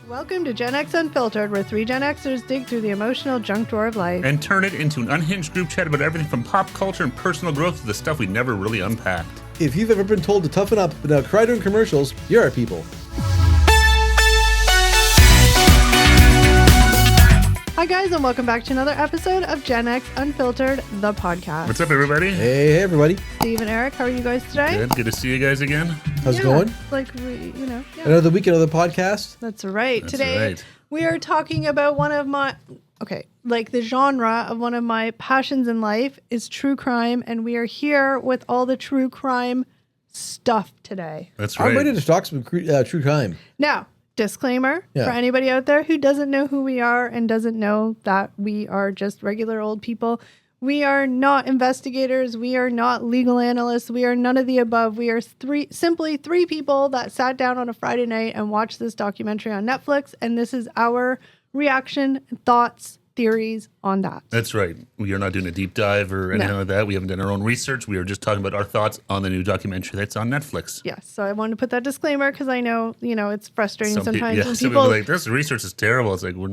Welcome to Gen X Unfiltered, where three Gen Xers dig through the emotional junk drawer of life. And turn it into an unhinged group chat about everything from pop culture and personal growth to the stuff we never really unpacked. If you've ever been told to toughen up but now cry during commercials, you're our people. Hi guys, and welcome back to another episode of Gen X Unfiltered, the podcast. What's up, everybody? Hey, everybody. Steve and Eric, how are you guys today? Good to see you guys again. How's it going? Like, yeah. Another week, another podcast. That's right. That's Today, right. we are talking about the genre of one of my passions in life is true crime, and we are here with all the true crime stuff today. That's right. I'm ready to talk some true crime. Now, disclaimer Yeah. for anybody out there who doesn't know who we are and doesn't know that we are just regular old people. We are not investigators. We are not legal analysts. We are none of the above. We are simply three people that sat down on a Friday night and watched this documentary on Netflix. And this is our reaction, thoughts, theories on that. That's right. We are not doing a deep dive or anything like that. We haven't done our own research. We are just talking about our thoughts on the new documentary that's on Netflix. Yes. So I wanted to put that disclaimer because I know, it's frustrating sometimes when some people are like, this research is terrible. It's like, we're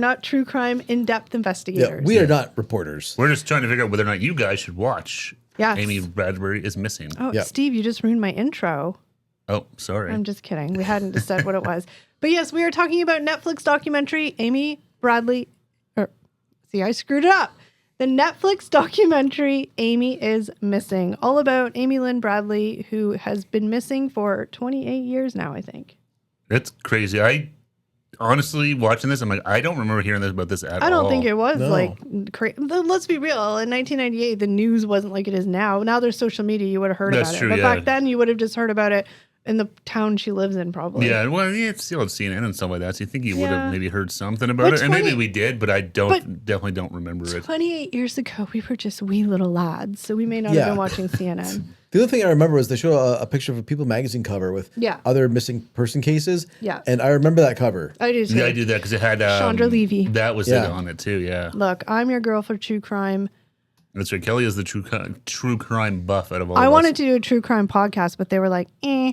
not true crime in-depth investigators. Yeah, we are not reporters. We're just trying to figure out whether or not you guys should watch Yes. Amy Bradbury is Missing. Oh, Yeah. Steve, you just ruined my intro. Oh, sorry. I'm just kidding. We hadn't said what it was. But yes, we are talking about Netflix documentary I screwed it up. The Netflix documentary Amy is Missing, all about Amy Lynn Bradley, who has been missing for 28 years now, I think. That's crazy. I honestly, watching this, I'm like, I don't remember hearing about this at all. I don't think it was No. let's be real. In 1998, the news wasn't like it is now. Now there's social media. You would have heard That's about true, it. But yeah. back then, you would have just heard about it in the town she lives in, probably. Yeah, well, it's still on CNN and stuff like that. So you think you would Yeah. have maybe heard something about But it, and maybe 20 we did, but I definitely don't remember it. 28 years ago, we were just wee little lads, so we may not Yeah. have been watching CNN. The other thing I remember is they show a picture of a People magazine cover with Yeah. other missing person cases. Yeah. And I remember that cover. I do too. Yeah, I do that because it had Chandra Levy. That was Yeah. it on it too. Yeah, Look, I'm your girl for true crime. that's right. Kelly is the true crime buff out of all. I of wanted us. to do a true crime podcast, but they were like, eh.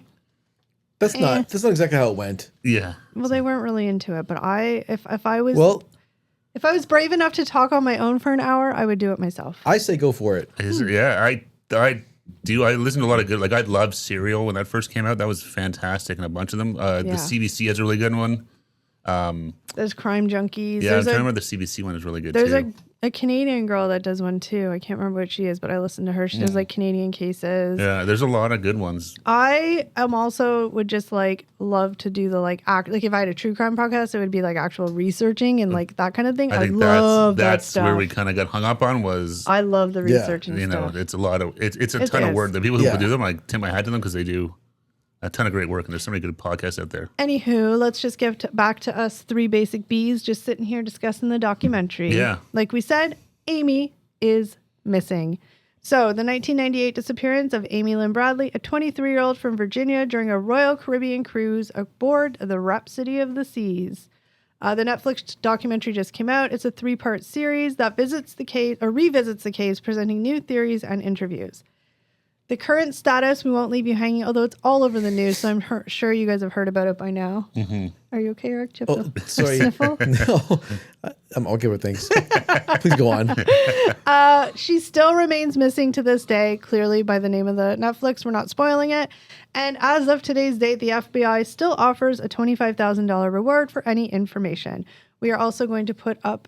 That's not exactly how it went. Yeah, Well, they weren't really into it. But if I was Well, if I was brave enough to talk on my own for an hour, I would do it myself. I say go for it. yeah. I do. I listened to a lot of good. Like I loved Serial when that first came out. That was fantastic, and a bunch of them. The CBC has a really good one. There's Crime Junkies. Yeah, I'm there's trying to remember the CBC one is really good there's too. a Canadian girl that does one too. I can't remember what she is, but I listen to her. She does like Canadian cases. Yeah, there's a lot of good ones. I am also would just like love to do the like if I had a true crime podcast, it would be like actual researching and like that kind of thing. I think love that that's stuff. where we kind of got hung up on was I love the research and you know, stuff. it's a lot of it's a It ton of is. work. The people who Yeah. do them, I tip my hat to them because they do a ton of great work, and there's so many good podcasts out there. Anywho, let's just get back to us three basic Bs just sitting here discussing the documentary. Yeah. Like we said, Amy is missing. So the 1998 disappearance of Amy Lynn Bradley, a 23-year-old from Virginia during a Royal Caribbean cruise aboard the Rhapsody of the Seas. The Netflix documentary just came out. It's a 3-part series that revisits the case, presenting new theories and interviews. The current status, we won't leave you hanging, although it's all over the news, so I'm sure you guys have heard about it by now. Mm-hmm. Are you okay, Eric? Do you have a Sorry. sniffle? No, I'm okay with things. Please go on. She still remains missing to this day, clearly by the name of the Netflix. We're not spoiling it. And as of today's date, the FBI still offers a $25,000 reward for any information. We are also going to put up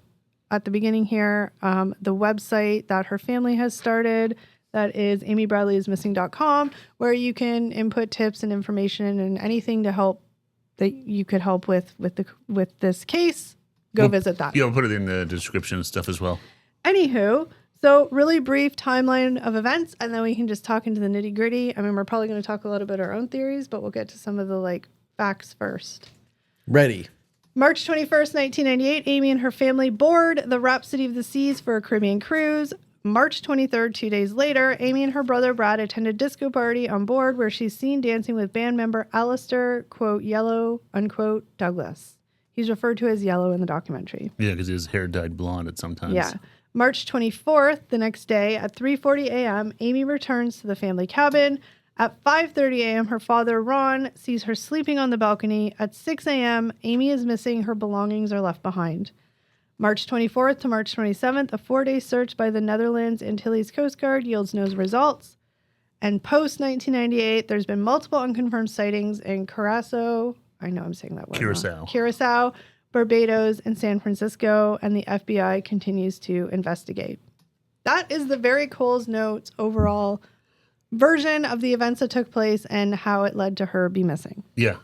at the beginning here the website that her family has started. That is amybradleyismissing.com, where you can input tips and information and anything to help that you could help with this case. Go visit that. Yeah, I'll put it in the description and stuff as well. Anywho, so really brief timeline of events, and then we can just talk into the nitty gritty. I mean, we're probably going to talk a lot about our own theories, but we'll get to some of the facts first. Ready. March 21st, 1998, Amy and her family board the Rhapsody of the Seas for a Caribbean cruise. March 23rd, 2 days later, Amy and her brother Brad attend a disco party on board where she's seen dancing with band member Alistair, quote, Yellow, unquote, Douglas. He's referred to as Yellow in the documentary. Yeah, because his hair dyed blonde at some times. Yeah. March 24th, the next day at 3:40 a.m., Amy returns to the family cabin. At 5:30 a.m., her father, Ron, sees her sleeping on the balcony. At 6 a.m., Amy is missing. Her belongings are left behind. March 24th to March 27th, a 4-day search by the Netherlands Antilles Coast Guard yields no results. And post-1998, there's been multiple unconfirmed sightings in Curacao. I know I'm saying that word wrong. Curacao, Barbados, and San Francisco, and the FBI continues to investigate. That is the very Coles Notes overall version of the events that took place and how it led to her be missing. Yeah.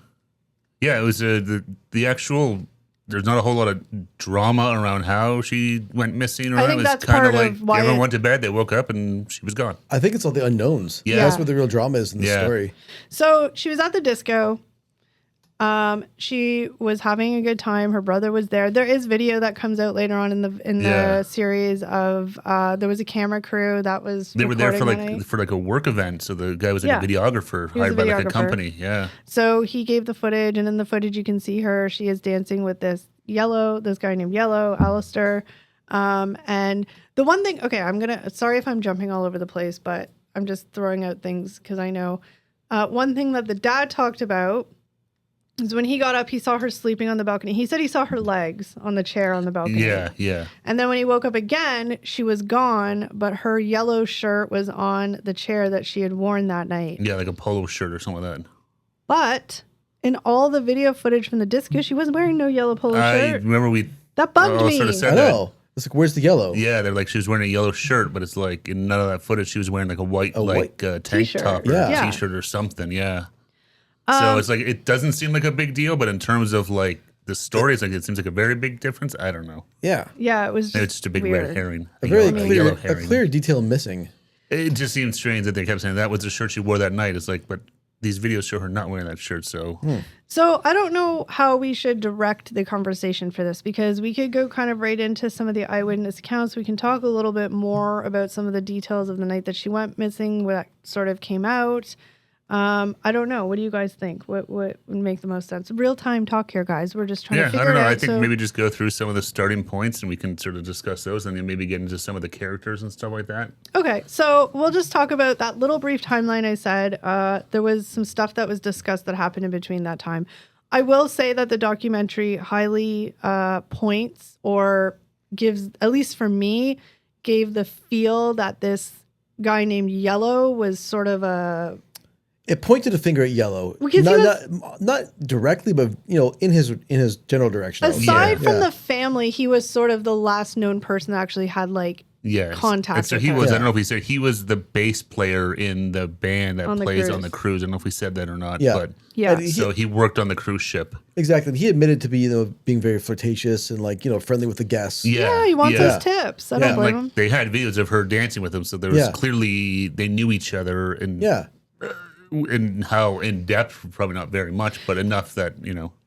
Yeah, it was the actual, there's not a whole lot of drama around how she went missing. I think it was that's kind part of like of why everyone went to bed, they woke up, and she was gone. I think it's all the unknowns. Yeah. That's what the real drama is in the story. So she was at the disco. She was having a good time. Her brother was there. There is video that comes out later on in the series of there was a camera crew that was they were there for like a work event. So the guy was like a videographer hired by like a company. Yeah. So he gave the footage, and in the footage you can see her. She is dancing with this guy named Yellow, Alistair. And the one thing, sorry if I'm jumping all over the place, but I'm just throwing out things because I know one thing that the dad talked about is when he got up, he saw her sleeping on the balcony. He said he saw her legs on the chair on the balcony. Yeah, yeah. And then when he woke up again, she was gone, but her yellow shirt was on the chair that she had worn that night. Yeah, like a polo shirt or something like that. But in all the video footage from the disco, she wasn't wearing no yellow polo shirt. I remember that bugged me. Sort of said I know. It's like, where's the yellow? Yeah, they're like, she was wearing a yellow shirt, but it's like in none of that footage, she was wearing like a white tank t-shirt. top or a t-shirt or something. Yeah. So it's like, it doesn't seem like a big deal, but in terms of like the story, it's like, it seems like a very big difference. I don't know. Yeah. Yeah, it was it's just a big weird. red herring. A clear detail missing. It just seemed strange that they kept saying that was the shirt she wore that night. It's like, but these videos show her not wearing that shirt, so. So I don't know how we should direct the conversation for this, because we could go kind of right into some of the eyewitness accounts. We can talk a little bit more about some of the details of the night that she went missing, what sort of came out. I don't know. What do you guys think? What would make the most sense? Real time talk here, guys. We're just trying to figure it out. I don't know. I think maybe just go through some of the starting points and we can sort of discuss those and then maybe get into some of the characters and stuff like that. Okay. So we'll just talk about that little brief timeline I said. There was some stuff that was discussed that happened in between that time. I will say that the documentary highly points or gives, at least for me, gave the feel that this guy named Yellow was sort of a... It pointed a finger at Yellow, not directly, but in his general direction. Aside from the family, he was sort of the last known person that actually had contact. And so he was. I don't know if he said he was the bass player in the band that plays on the cruise. I don't know if we said that or not. Yeah, but so he worked on the cruise ship. Exactly. He admitted to be being very flirtatious and friendly with the guests. Yeah, he wants his tips. I don't blame him. They had videos of her dancing with him, so there was clearly they knew each other and and how in depth, probably not very much, but enough that,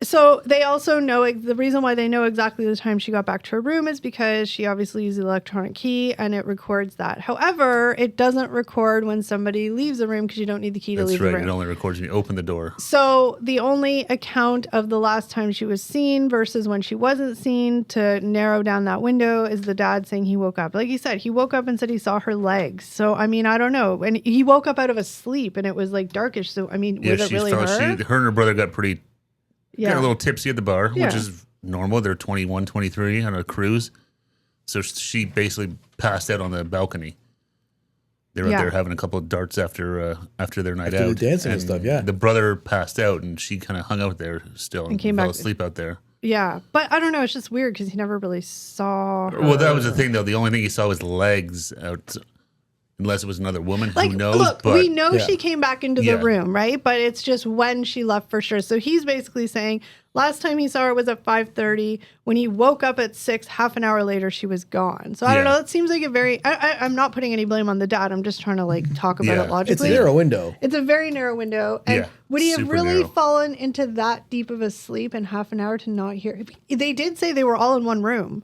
So they also know the reason why they know exactly the time she got back to her room is because she obviously used the electronic key and it records that. However, it doesn't record when somebody leaves the room because you don't need the key to leave the room. It only records when you open the door. So the only account of the last time she was seen versus when she wasn't seen to narrow down that window is the dad saying he woke up. Like he said, he woke up and said he saw her legs. So, I mean, I don't know. And he woke up out of a sleep and it was darkish. So, I mean, was it really her? Her and her brother got got a little tipsy at the bar, which is normal. They're 21, 23 on a cruise. So she basically passed out on the balcony. They were out there having a couple of darts after their night out. Dancing and stuff, The brother passed out and she kind of hung out there still and fell asleep out there. Yeah, but I don't know. It's just weird because he never really saw her. Well, that was the thing, though. The only thing he saw was legs out. Unless it was another woman, who knows? Look, we know she came back into the room, right? But it's just when she left for sure. So he's basically saying last time he saw her was at 5:30. When he woke up at 6, half an hour later, she was gone. So I don't know. It seems like a very... I'm not putting any blame on the dad. I'm just trying to talk about it logically. It's a narrow window. It's a very narrow window. And would he have really fallen into that deep of a sleep in half an hour to not hear? They did say they were all in one room.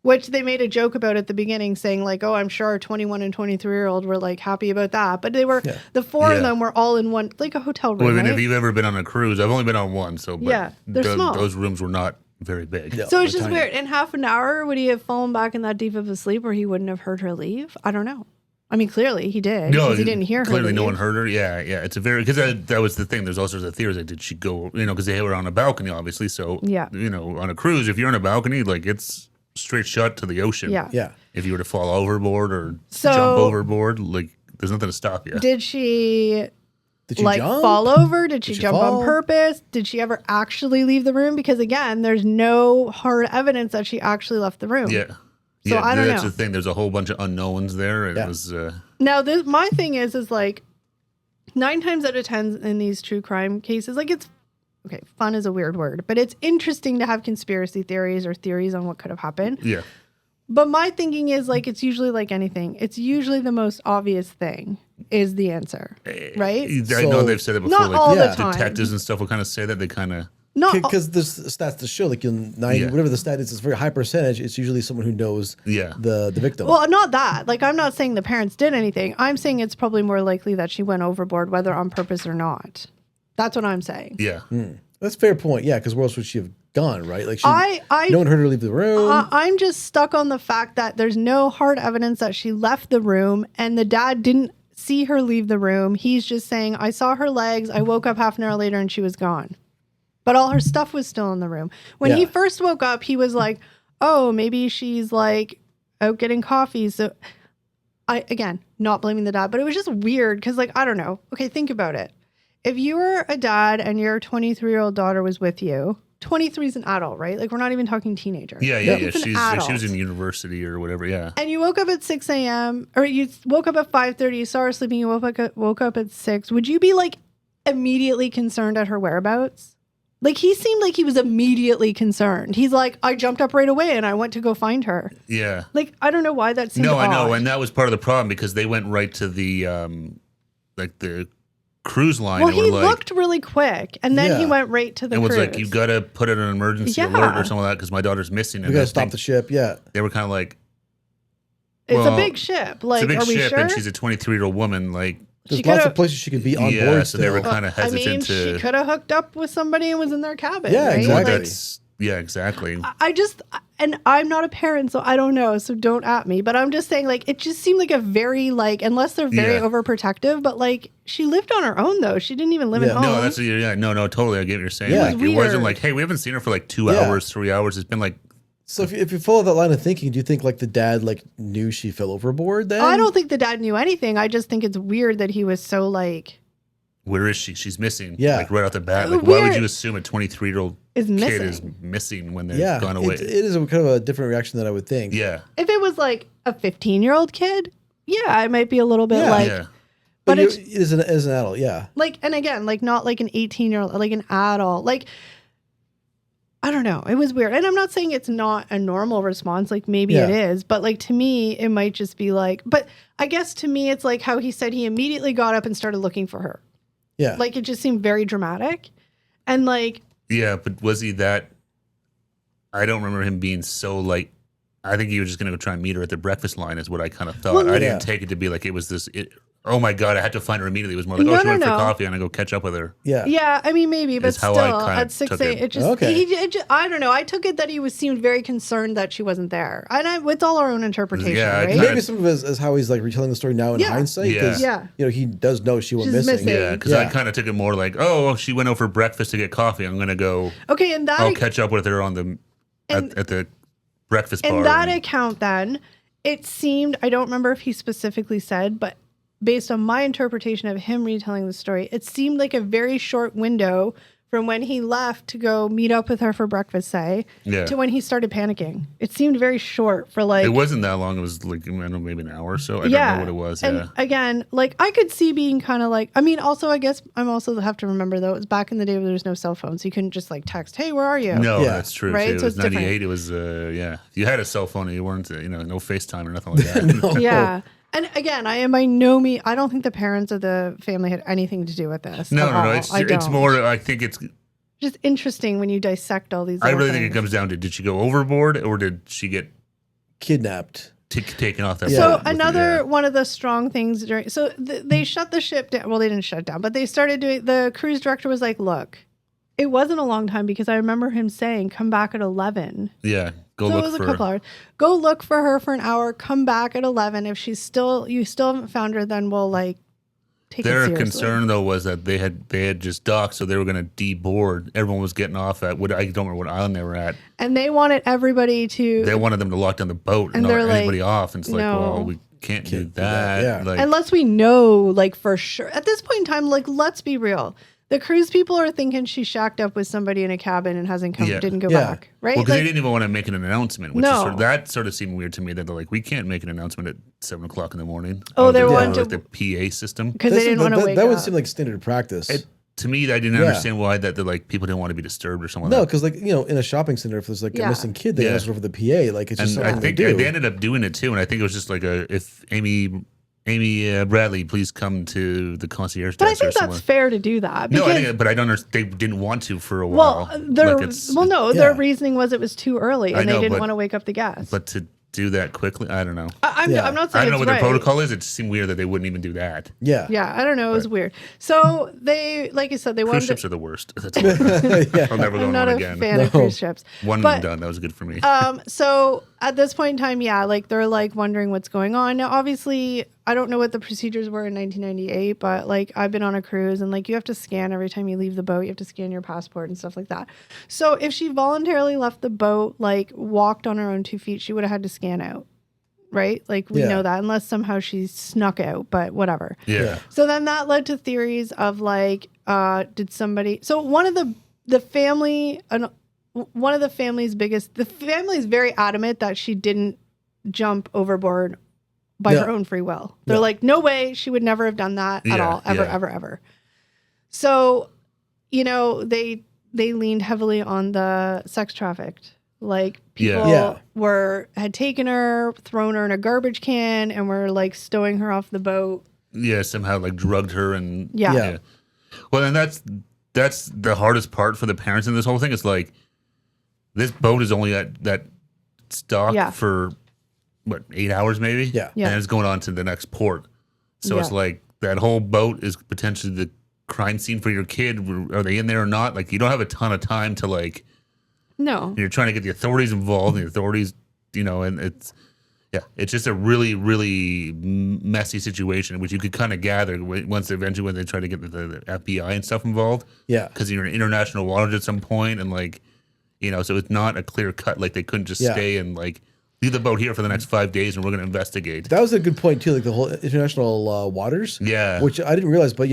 Which they made a joke about at the beginning, saying oh, I'm sure our 21 and 23-year-old were happy about that. But they were the four of them were all in one, like a hotel room. Well, if you've ever been on a cruise, I've only been on one, so they're small. Those rooms were not very big. No, so it's just weird. In half an hour, would he have fallen back in that deep of a sleep where he wouldn't have heard her leave? I don't know. I mean, clearly he did. No, because he didn't hear her. Clearly, no leave. one heard her. Yeah, yeah. It's a very because that was the thing. There's all sorts of theories. Like, did she go? Because they were on a balcony, obviously. So Yeah. On a cruise, if you're on a balcony, like it's straight shot to the ocean. Yeah. Yeah. If you were to fall overboard or jump overboard, like there's nothing to stop you. Did she jump? fall over? Did she she jump fall? on purpose? Did she ever actually leave the room? Because again, there's no hard evidence that she actually left the room. Yeah. So yeah, I don't that's know. the thing. There's a whole bunch of unknowns there. And Yeah. it was Now, my thing is like 9 times out of 10 in these true crime cases, like it's okay. Fun is a weird word, but it's interesting to have conspiracy theories or theories on what could have happened. yeah. But my thinking is like it's usually like anything. It's usually the most obvious thing is the answer, right? I know they've said it before. Not like all the time. detectives and stuff will kind of say that they kind of. Not Because there's stats to show, like in 90, Yeah. whatever the stat is, it's a very high percentage. It's usually someone who knows Yeah. the victim. well, not that. Like I'm not saying the parents did anything. I'm saying it's probably more likely that she went overboard, whether on purpose or not. That's what I'm saying. Yeah. That's a fair point. Yeah, because where else would she have gone, right? Like I no one heard her leave the room. I'm just stuck on the fact that there's no hard evidence that she left the room and the dad didn't see her leave the room. He's just saying, I saw her legs. I woke up half an hour later and she was gone. But all her stuff was still in the room. When he Yeah. first woke up, he was like, oh, maybe she's like out getting coffee. So again, not blaming the dad, but it was just weird because like, I don't know. Okay, think about it. If you were a dad and your 23-year-old daughter was with you, 23 is an adult, right? Like we're not even talking teenager. Yeah. It's an She adult. was in university or whatever. Yeah. And you woke up at 6 a.m. or you woke up at 5:30, you saw her sleeping, you woke up at 6. Would you be like immediately concerned at her whereabouts? Like he seemed like he was immediately concerned. He's like, I jumped up right away and I went to go find her. Yeah. Like, I don't know why that seemed No, odd. I know, and that was part of the problem because they went right to the like the cruise line. Well, and he were like, looked really quick and then he Yeah. went right to the and was cruise. like, you got to put it on emergency Yeah. alert or something like that because my daughter's missing. We got to stop the ship. Yeah. They were kind of like, It's well, a big ship. Like, it's a big are we ship, sure? and she's a 23-year-old woman. Like, There's She lots coulda- of places she could be on yeah, board so they were still. kind of I hesitant mean, to. she could have hooked up with somebody and was in their cabin. Yeah, right? exactly. Like, That's yeah, exactly. I just, and I'm not a parent, so I don't know, so don't at me. But I'm just saying, like, it just seemed like a very, like, unless they're very Yeah. overprotective, but like, she lived on her own though. She didn't even live at Yeah. home. No, that's no, totally. I get what you're saying. Yeah. Like, It's it wasn't weird. like, hey, we haven't seen her for like 2 Yeah. hours, 3 hours. It's been like, So if you follow that line of thinking, do you think like the dad like knew she fell overboard then? I don't think the dad knew anything. I just think it's weird that he was so like, where is she? She's missing. Yeah. Like right off the bat. Like, why would Weird. you assume a 23-year-old is kid is missing. missing when they've Yeah. gone away? It is a kind of a different reaction than I would think. Yeah. If it was like a 15-year-old kid, yeah, I might be a little bit Yeah. like, Yeah. But But it it's- is as an adult, yeah. like, and again, like not like an 18-year-old, like an adult. Like, I don't know. It was weird. And I'm not saying it's not a normal response. Like maybe it Yeah. is, but like to me, it might just be like, but I guess to me, it's like how he said he immediately got up and started looking for her. Yeah. Like it just seemed very dramatic. And like, Yeah, but was he that? I don't remember him being so like. I think he was just going to go try and meet her at the breakfast line, is what I kind of thought. Well, I yeah. didn't take it to be like it was this. Oh my god, I had to find her immediately. It was more like, No, oh, she no, went for no. coffee, and I go catch up with her. yeah. yeah, I mean, maybe, but Is how still I kinda at 6 took a.m., it. it just, Okay. I don't know. I took it that he seemed very concerned that she wasn't there. And it's all our own interpretation, Yeah, I right? kinda- Maybe some of it is how he's like retelling the story now in Yeah. hindsight. Yeah. 'Cause, Yeah. You know, he does know she went She's missing. missing. Yeah, because I Yeah. kind of took it more like, oh, she went out for breakfast to get coffee. I'm going to go. Okay, and that I'll catch up with her on the And- at the breakfast bar. in that and- account, then it seemed, I don't remember if he specifically said, but based on my interpretation of him retelling the story, it seemed like a very short window from when he left to go meet up with her for breakfast, say, Yeah. to when he started panicking. It seemed very short for like, It wasn't that long. It was like, I don't know, maybe an hour or so. I yeah. don't know what it was. And Yeah. again, like I could see being kind of like, I mean, also, I guess I'm also have to remember though, it was back in the day where there was no cell phone. So you couldn't just like text, hey, where are you? No, Yeah. that's true. Right? Too. It So was it's different. 98. It was, yeah. If you had a cell phone, you weren't, no FaceTime or nothing like that. No. Yeah. And again, I am by no means, I don't think the parents of the family had anything to do with this. No, at no, no. all. It's I don't. more, I think it's, Just interesting when you dissect all these. I little really think it things. comes down to did she go overboard or did she get Kidnapped. taken off that Yeah. So boat with the- another yeah. one of the strong things during, so they shut the ship down. Well, they didn't shut it down, but they started doing, the cruise director was like, look, it wasn't a long time because I remember him saying, come back at 11. Yeah. Go so look it was for a couple hours. Go look for her for an hour. Come back at 11. If you still haven't found her, then we'll like take it Their seriously. concern though was that they had just docked, so they were going to deboard. Everyone was getting off at I don't remember what island they were at. And they wanted everybody to. They wanted them to lock down the boat and not let anybody off. And it's like, no. well, we can't do that. Yeah. Like, Unless we know, like for sure. At this point in time, like let's be real. The cruise people are thinking she shacked up with somebody in a cabin and didn't go back, right? Well, because like, they didn't even want to make an announcement, which No. is that sort of seemed weird to me. That they're like, we can't make an announcement at 7:00 in the morning. Oh, they want wanted like the PA system. because they didn't want to wake That up. would seem like standard practice. To me, I didn't understand why that like people didn't want to be disturbed or something. No, like because like in a shopping center, if there's like a Yeah. missing kid, they ask for the PA. Like it's just that. And I something think they do. they ended up doing it too. And I think it was just like if Amy Bradley, please come to the concierge But I desk think or that's someone. fair to do that. No, Because, I think, but I don't understand. They didn't want to for a while. well, their reasoning was it was too early and I know, they didn't but- want to wake up the guests. But to do that quickly, I don't know. I'm not I saying don't know it's what right. their protocol is. It seemed weird that they wouldn't even do that. Yeah. Yeah, I don't know. It was weird. So they, like you said, they Cruise wanted. ships are the worst. That's all. I'll never go I'm on not one a again. fan of cruise ships. One But- and done. That was good for me. So at this point in time, yeah, like they're like wondering what's going on. Now, obviously, I don't know what the procedures were in 1998, but like I've been on a cruise and like you have to scan every time you leave the boat. You have to scan your passport and stuff like that. So if she voluntarily left the boat, like walked on her own 2 feet, she would have had to scan out. Right? Like we know that unless somehow she snuck out, but whatever. Yeah. So then that led to theories of like, did somebody? So one of the family, one of the family's the family's very adamant that she didn't jump overboard by her own free will. They're like, no way, she would never have done that at all, ever. So, they leaned heavily on the sex trafficked. Like people had taken her, thrown her in a garbage can, and were like stowing her off the boat. Yeah, somehow like drugged her and Yeah. Well, and that's the hardest part for the parents in this whole thing. It's like this boat is only at that stock for what 8 hours maybe. Yeah. Yeah. And it's going on to the next port. So it's like that whole boat is potentially the crime scene for your kid. Are they in there or not? Like you don't have a ton of time to like. No. You're trying to get the authorities involved, and the authorities, and it's just a really, really messy situation, which you could kind of gather once eventually when they try to get the FBI and stuff involved. Yeah. Because you're in international waters at some point, and like, so it's not a clear cut. Like they couldn't just stay and like leave the boat here for the next 5 days, and we're going to investigate. That was a good point too, like the whole international waters. Yeah. Which I didn't realize, but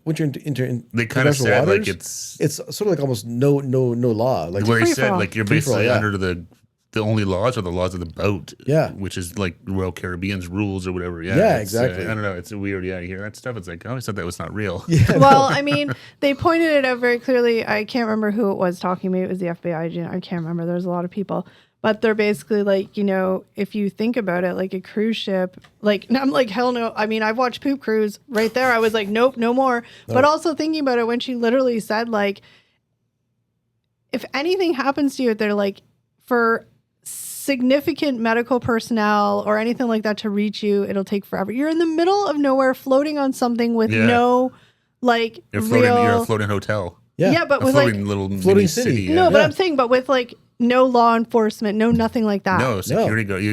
once you're in They kind of said waters, like it's sort of like almost no law. Like well, they free said for all. like you're Free-for-all, basically yeah. under the only laws are the laws of the boat. Yeah. Which is like Royal Caribbean's rules or whatever. Yeah. Yeah, it's, exactly. I don't know. It's weird. Yeah. You hear that stuff. It's like, I always thought that was not real. Well, I mean, they pointed it out very clearly. I can't remember who it was talking to me. It was the FBI agent. I can't remember. There's a lot of people. But they're basically like, if you think about it, like a cruise ship, like, and I'm like, hell no. I mean, I've watched Poop Cruise right there. I was like, nope, no more. No. But also thinking about it when she literally said, like, if anything happens to you, they're like, for significant medical personnel or anything like that to reach you, it'll take forever. You're in the middle of nowhere floating on something with no, like, you're a floating hotel. Yeah, but a with floating like little floating mini city. Yeah. no, but I'm saying, but with like no law enforcement, no nothing like that. No security guard.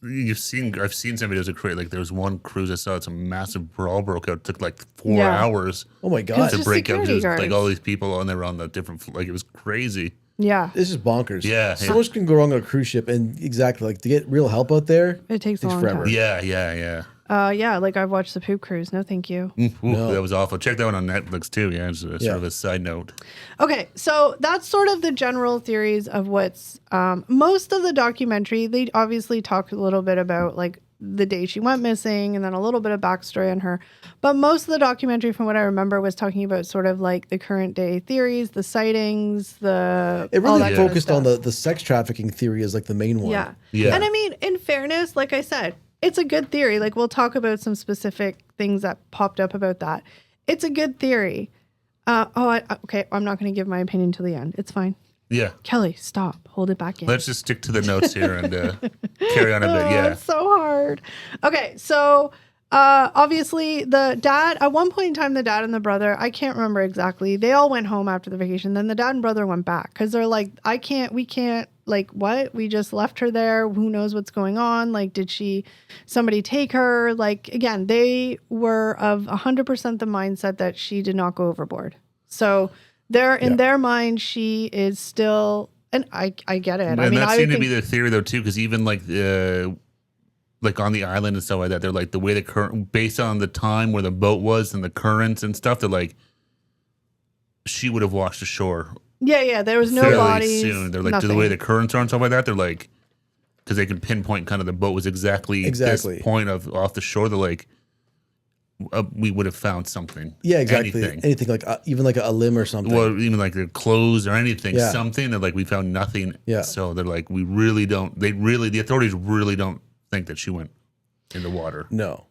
I've seen some videos of like there was one cruise I saw. It's a massive brawl broke out. It took like 4 hours. Oh my god! To just break out, security just guards. like all these people on there on the different. Like it was crazy. Yeah, This is bonkers. Yeah, so much can go wrong on a cruise ship, and exactly like to get real help out there, it takes a long forever. time. Yeah. Yeah, like I've watched the Poop Cruise. No, thank you. That was awful. Check that one on Netflix too. Yeah, it's sort of a side note. Okay, so that's sort of the general theories of what's most of the documentary. They obviously talk a little bit about like the day she went missing and then a little bit of backstory on her. But most of the documentary, from what I remember, was talking about sort of like the current day theories, the sightings, It all really that kind of focused on stuff. the sex trafficking theory as like the main one. Yeah. Yeah. And I mean, in fairness, like I said, it's a good theory. Like we'll talk about some specific things that popped up about that. It's a good theory. Okay, I'm not going to give my opinion till the end. It's fine. Yeah. Kelly, stop. Hold it back in. Let's just stick to the notes here and carry on a bit. Yeah. It's so hard. Okay, so obviously the dad, at one point in time, the dad and the brother, I can't remember exactly, they all went home after the vacation. Then the dad and brother went back because they're like, we can't like, what? We just left her there. Who knows what's going on? Like, did somebody take her? Like, again, they were of 100% the mindset that she did not go overboard. So in their mind, she is still, and I get it. And I mean, that seemed to be the theory though too, because even like on the island and stuff like that, they're like the way the current, based on the time where the boat was and the currents and stuff, they're like she would have washed ashore. Yeah. There was no fairly bodies. Soon. They're like nothing. the way the currents are and stuff like that. They're like, because they can pinpoint kind of the boat was exactly this point of off the shore. They're like, we would have found something. Yeah, exactly. Anything like even like a limb or something. Well, even like their clothes or anything, something. They're like, we found nothing. Yeah. So they're like, the authorities really don't think that she went in the water. No.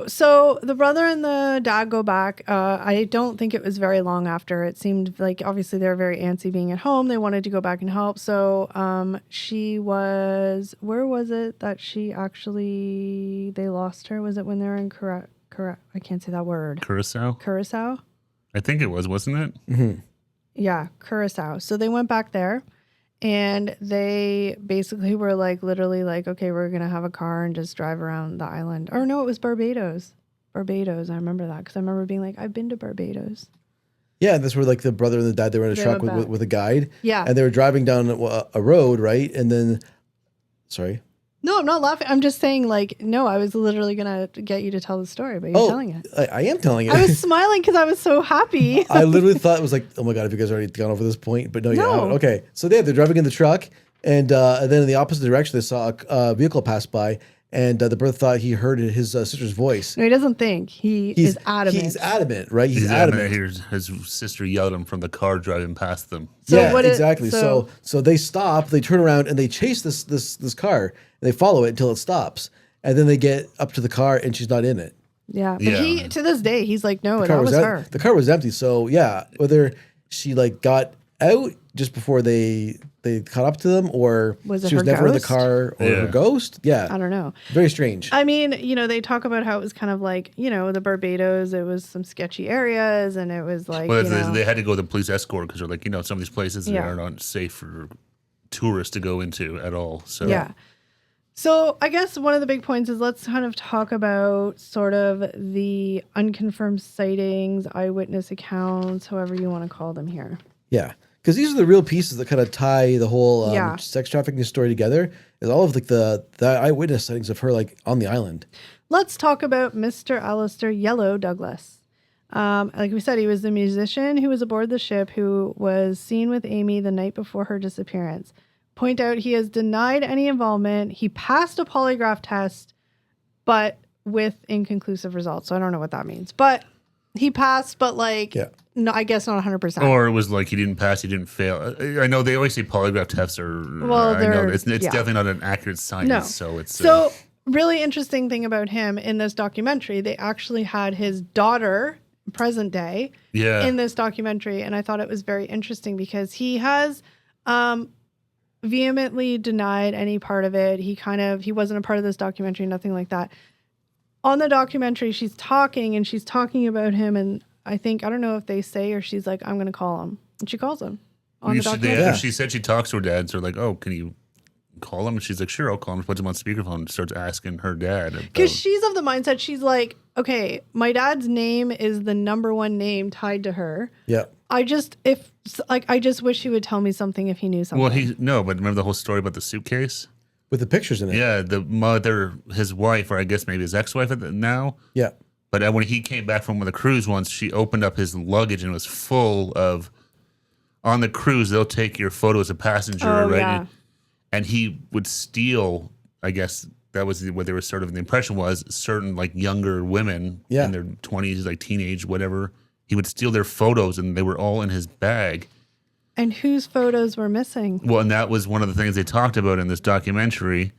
So the brother and the dad go back. I don't think it was very long after. It seemed like obviously they were very antsy being at home. They wanted to go back and help. So she was, where was it that they lost her? Was it when they were in I can't say that word. Curacao? I think it was, wasn't it? Mm-hmm. Yeah, Curacao. So they went back there. And they basically were like, literally like, okay, we're going to have a car and just drive around the island. Or no, it was Barbados. I remember that because I remember being like, I've been to Barbados. Yeah, and that's where like the brother and the dad, they were in a truck with a guide. Yeah. And they were driving down a road, right? And then, sorry. No, I'm not laughing. I'm just saying like, no, I was literally going to get you to tell the story, but you're telling it. I am telling it. I was smiling because I was so happy. I literally thought it was like, oh my God, have you guys already gone over this point? But no, you haven't. Okay. So they're driving in the truck and then in the opposite direction, they saw a vehicle pass by and the brother thought he heard his sister's voice. No, he doesn't think. He's adamant. He's adamant, right? He's adamant. His sister yelled at him from the car driving past them. Exactly. So they stop, they turn around and they chase this car and they follow it until it stops. And then they get up to the car and she's not in it. Yeah. But he, to this day, he's like, no, that was her. The car was empty. So yeah, whether she like got out just before they caught up to them or was it she was her never ghost? in the car or her ghost. Yeah. I don't know. Very strange. I mean, they talk about how it was kind of like, the Barbados, it was some sketchy areas and it was like, they had to go with the police escort because they're like, some of these places are not safe for tourists to go into at all. So yeah. So I guess one of the big points is let's kind of talk about sort of the unconfirmed sightings, eyewitness accounts, however you want to call them here. Yeah. Because these are the real pieces that kind of tie the whole sex trafficking story together. Is all of like the eyewitness sightings of her like on the island. Let's talk about Mr. Alistair Yellow Douglas. Like we said, he was the musician who was aboard the ship who was seen with Amy the night before her disappearance. Point out he has denied any involvement. He passed a polygraph test, but with inconclusive results. So I don't know what that means. But he passed, but no, I guess not 100%. Or it was like he didn't pass, he didn't fail. I know they always say polygraph tests are. Well, I know it's definitely not an accurate science. No. So it's really interesting thing about him in this documentary. They actually had his daughter, present day, in this documentary, and I thought it was very interesting because he has vehemently denied any part of it. He wasn't a part of this documentary, nothing like that. On the documentary, she's talking about him, and I don't know if they say or she's like, I'm going to call him. And she calls him on the documentary. She said she talks to her dad, so like, oh, can you call him? And she's like, sure, I'll call him. Puts him on speakerphone and starts asking her dad. Because she's of the mindset, she's like, okay, my dad's name is the number one name tied to her. Yeah. I just wish he would tell me something if he knew something. Well, but remember the whole story about the suitcase? With the pictures in it. Yeah, the mother, his wife, or I guess maybe his ex-wife now. Yeah. But when he came back from the cruise once, she opened up his luggage and it was full of, on the cruise, they'll take your photo as a passenger, right? Yeah. And he would steal, I guess that was what they were sort of, the impression was, certain like younger women in their 20s, like teenage, whatever. He would steal their photos and they were all in his bag. And whose photos were missing? Well, and that was one of the things they talked about in this documentary,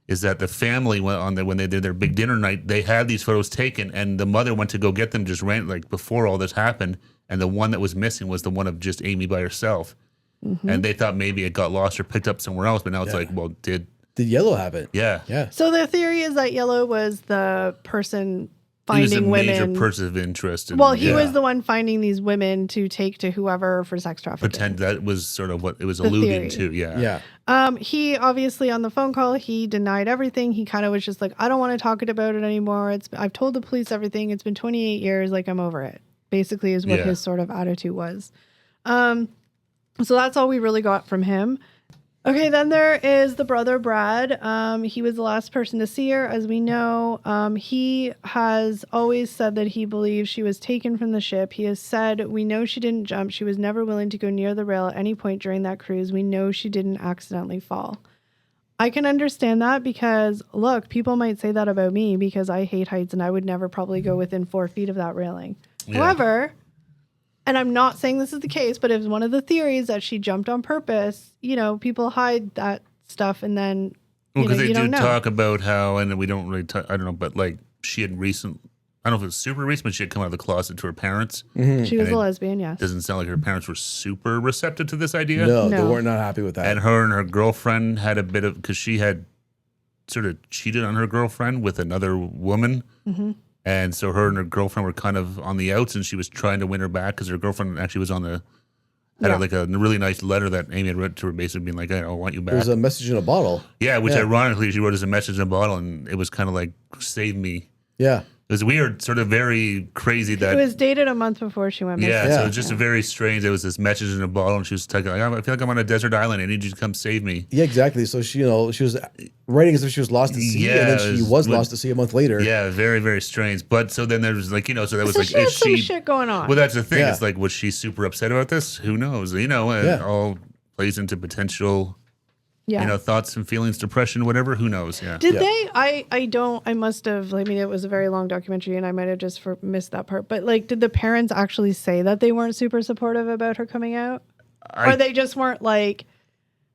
is that the family went on when they did their big dinner night, they had these photos taken, and the mother went to go get them just before all this happened, and the one that was missing was the one of just Amy by herself. Mm-hmm. And they thought maybe it got lost or picked up somewhere else, but now it's like, well, did Yellow have it? Yeah. Yeah. So the theory is that Yellow was the person finding women. He was a major person of interest. He was the one finding these women to take to whoever for sex trafficking. Pretend that was sort of what it was alluding to. Yeah. Yeah. He obviously on the phone call, he denied everything. He kind of was just like, I don't want to talk about it anymore. I've told the police everything. It's been 28 years. Like, I'm over it. Basically is what his sort of attitude was. So that's all we really got from him. Okay, then there is the brother, Brad. He was the last person to see her, as we know. He has always said that he believes she was taken from the ship. He has said, we know she didn't jump. She was never willing to go near the rail at any point during that cruise. We know she didn't accidentally fall. I can understand that because, look, people might say that about me because I hate heights and I would never probably go within 4 feet of that railing. Yeah. However... and I'm not saying this is the case, but it was one of the theories that she jumped on purpose. You know, people hide that stuff and then, because they do talk about how, and we don't really, I don't know, but like she had I don't know if it was super recent, but she had come out of the closet to her parents. Mm-hmm. She was a lesbian, yes. Doesn't sound like her parents were super receptive to this idea. No, they weren't not happy with that. And her girlfriend had a bit of, because she had sort of cheated on her girlfriend with another woman. Mm-hmm. And so her and her girlfriend were kind of on the outs, and she was trying to win her back because her girlfriend actually was on the had like a really nice letter that Amy had written to her, basically being like, "I want you back." It was a message in a bottle. Yeah, which ironically she wrote as a message in a bottle, and it was kind of like, "Save me." Yeah. It was weird, sort of very crazy that... It was dated a month before she went missing. Yeah, so it was just a very strange... There was this message in a bottle, and she was like, I feel like I'm on a desert island. I need you to come save me. Yeah, exactly. So she, she was writing as if she was lost at sea, and then she was lost at sea a month later. Yeah, very, very strange. But so then there was like, so that was so like... she had some shit going on. Well, that's the thing. Yeah. It's like, was she super upset about this? Who knows? It all plays into potential... thoughts and feelings, depression, whatever. Who knows? Yeah. Did they? I must have. I mean, it was a very long documentary, and I might have just missed that part. But like, did the parents actually say that they weren't super supportive about her coming out, or they just weren't like?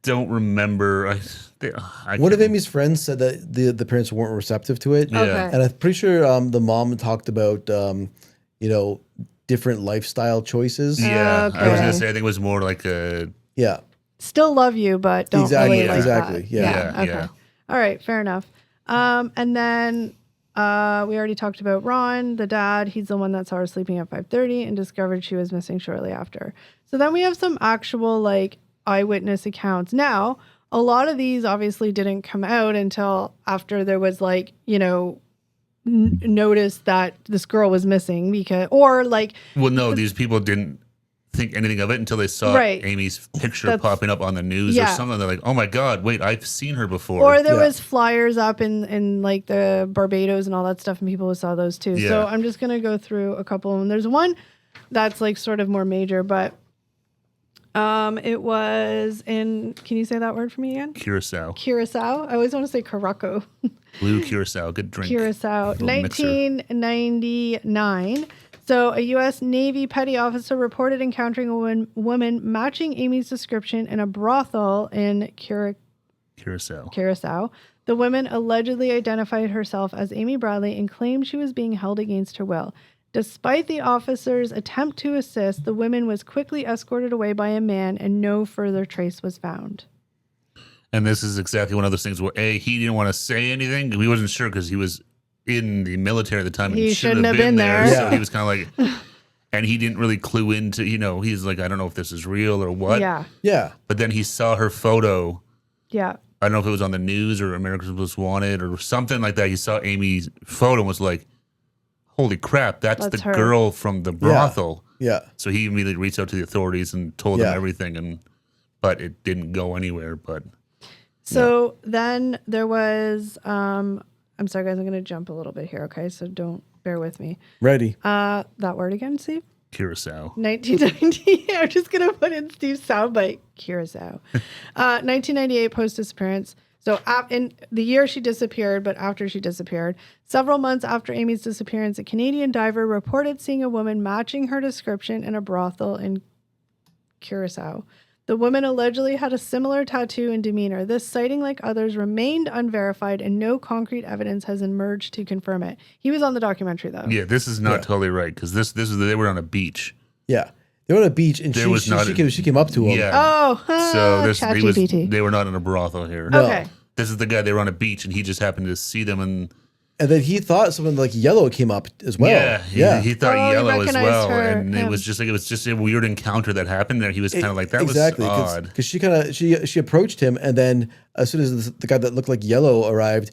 Don't remember. One of Amy's friends said that the parents weren't receptive to it. Yeah. Okay. And I'm pretty sure the mom talked about different lifestyle choices. Yeah. Okay. I was gonna say I think it was more like a still love you, but don't relate like that. Yeah. Okay. Yeah. All right. Fair enough. And then we already talked about Ron, the dad. He's the one that saw her sleeping at 5:30 and discovered she was missing shortly after. So then we have some actual like eyewitness accounts. Now, a lot of these obviously didn't come out until after there was like, notice that this girl was missing these people didn't think anything of it until they saw Amy's picture popping up on the news or something. They're like, oh my God, wait, I've seen her before. Or there was flyers up in like the Barbados and all that stuff, and people saw those too. Yeah. So I'm just going to go through a couple of them. There's one that's like sort of more major, but it was in, can you say that word for me again? Curacao. I always want to say Caraco. Blue Curacao, good drink. Curacao, 1999. So a U.S. Navy petty officer reported encountering a woman matching Amy's description in a brothel in Curacao. The woman allegedly identified herself as Amy Bradley and claimed she was being held against her will. Despite the officer's attempt to assist, the woman was quickly escorted away by a man and no further trace was found. And this is exactly one of those things where, he didn't want to say anything. He wasn't sure because he was in the military at the time. He shouldn't have been there. So he was kind of like, and he didn't really clue into, he's like, I don't know if this is real or what. Yeah. But then he saw her photo. Yeah. I don't know if it was on the news or America's Most Wanted or something like that. He saw Amy's photo and was like, holy crap, that's the her. girl from the brothel. Yeah. So he immediately reached out to the authorities and told them everything, but it didn't go anywhere. So then there was, I'm sorry guys, I'm going to jump a little bit here, okay? So don't bear with me. Ready. That word again, Steve? Curacao. 1990. I'm just going to put in Steve's soundbite. Curacao. 1998 post-disappearance. So in the year she disappeared, but after she disappeared, several months after Amy's disappearance, a Canadian diver reported seeing a woman matching her description in a brothel in Curacao. The woman allegedly had a similar tattoo and demeanor. This sighting, like others, remained unverified, and no concrete evidence has emerged to confirm it. He was on the documentary, though. Yeah, this is not totally right, because they were on a beach. Yeah. They were on a beach, and she came up to him. Yeah. Oh, so they were not in a brothel here. No. Okay. This is the guy, they were on a beach, and he just happened to see them, and And then he thought something like yellow came up as well. Yeah, he thought Oh, he yellow as recognized well, her, and him. it was just a weird encounter that happened there. He was kind of like, that was odd. Because she approached him, and then as soon as the guy that looked like yellow arrived,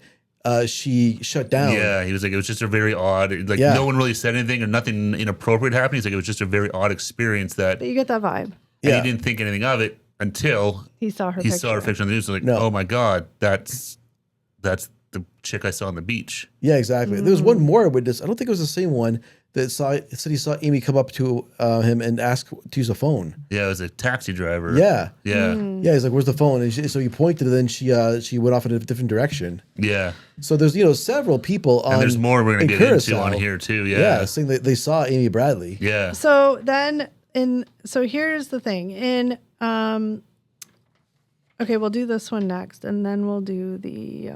she shut down. Yeah, he was like, it was just a very odd, like no one really said anything or nothing inappropriate happened. He's like, it was just a very odd experience that. But you get that vibe. And he didn't think anything of it until he saw her picture on the news. Like, oh my God, that's the chick I saw on the beach. Yeah, exactly. There was one more witness. I don't think it was the same one that said he saw Amy come up to him and ask to use a phone. Yeah, it was a taxi driver. Yeah. Yeah. Yeah, he's like, where's the phone? And so he pointed, and then she went off in a different direction. Yeah. So there's, several people on. And there's more we're going to get into on here too. Yeah. Yeah, saying that they saw Amy Bradley. Yeah. So then so here's the thing. Okay, we'll do this one next, and then we'll do the